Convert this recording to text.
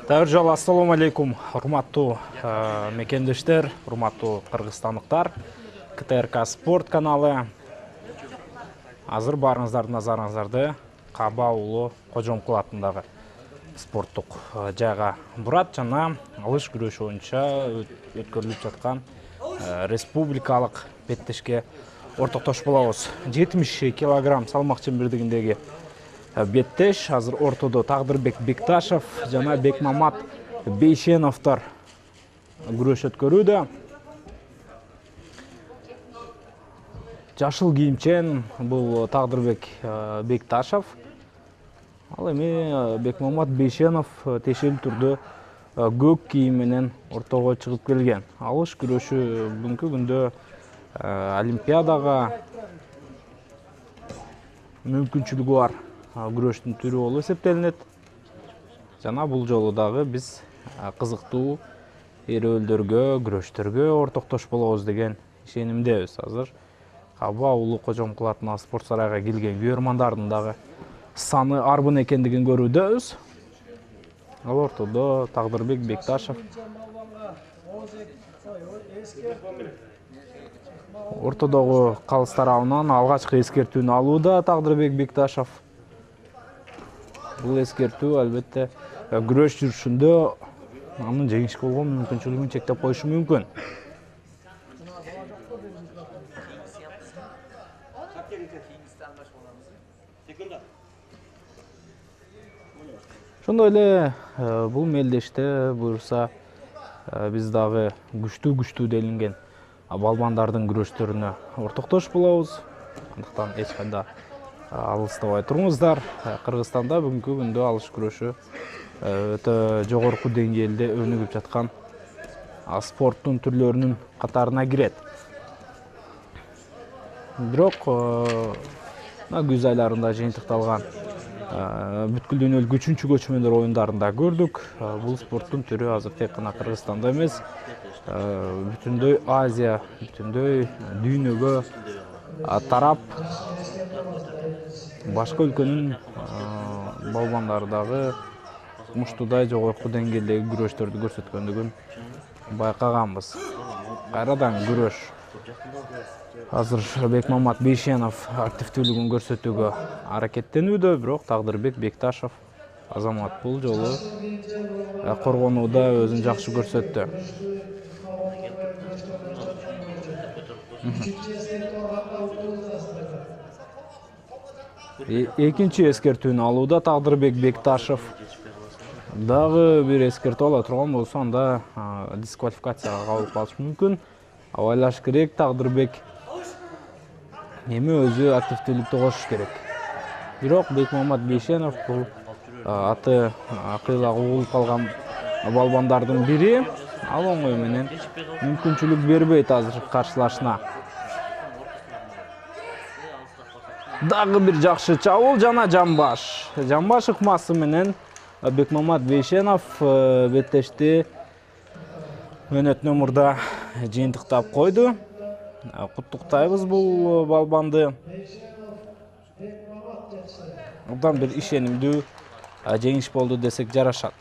Тәуіржал, ассаламу алейкум, урматтуу мекендештер, урматтуу кыргызстандыктар. КТРК спорт каналы. Азыр барыңыздардын назарыңыздарды Каба уулу Кожомкул атындагы спорттук жайга бурат жана алыш күрөшү боюнча өткөрүлүп жаткан республикалык беттешке ортоктош болобуз. 70 килограмм салмак чембирдигиндеги беттеш азыр ортодо Тагдырбек Бекташев жана Бекмамат Бейшеновдор күрөш өткөрүүдө. Жашыл кийимчен бул Тагдырбек Бекташев. Ал эми Бекмамат Бейшенов тиешелүү түрдө көк кийим менен ортого чыгып келген. Алыш күрөшү бүгүнкү күндө Олимпиадага мүмкүнчүлүгү бар күрөштүн түрү болуп эсептелинет. Жана бул жолу дагы биз кызыктуу эрөөлдөргө, күрөштөргө ортоктош болобуз деген ишенимдебиз. Азыр Каба уулу Кожомкул атындагы спорт сарайга келген көрөрмандардын дагы саны арбын экендигин көрүүдөбүз. Ал ортодо Тагдырбек Бекташев. Ортодогу калыс тарабынан алгачкы эскертүүнү алууда Тагдырбек Бекташев. Бул эскертүү албетте күрөш жүрүшүндө анын жеңишке болгон мүмкүнчүлүгүн чектеп коюшу мүмкүн. Ошондой эле бул мелдеште буюрса биз дагы күчтүү делинген балбандардын күрөштөрүнө ортоктош болобуз. Андыктан эч кайда алыстабай туруңуздар. Кыргызстанда бүгүнкү күндө алыш күрөшү өтө жогорку деңгээлде өнүгүп жаткан спорттун түрлөрүнүн катарына кирет. Бирок күз айларында жыйынтыкталган бүткүл дүйнөлүк 3-көчмөндөр оюндарында көрдүк. Бул спорттун түрү азыр тек гана Кыргызстанда эмес, бүтүндөй Азия, бүтүндөй дүйнөгө тарап, башка өлкөнүн балбандары дагы муштудай жогорку деңгээлдеги күрөштөрдү көрсөткөндүгүн байкаганбыз. Кайрадан күрөш. Азыр Бекмамат Бейшенов активдүүлүгүн көрсөтүүгө аракеттенүүдө, бирок Тагдырбек Бекташев азамат бул жолу коргонууда өзүн жакшы көрсөттү. Экинчи эскертүүнү алууда Тагдырбек Бекташев. Дагы бир эскертүү ала турган болсо, анда дисквалификацияга кабылып калышы мүмкүн. Абайлаш керек, Тагдырбек эми өзү активдүүлүктү кошуш керек. Бирок Бекмамат Бейшенов бул аты акыйла угулуп калган балбандардын бири. Ал оңой менен мүмкүнчүлүк бербейт азыр каршылашына. Дагы бир жакшы чабуул жана жамбаш. Жамбаш ыкмасы менен Бекмамат Бейшенов беттешти өнөтүнөн мурда жыйынтыктап койду. Куттуктайбыз бул балбанды. Абдан бир ишенимдүү жеңиш болду десек жарашат.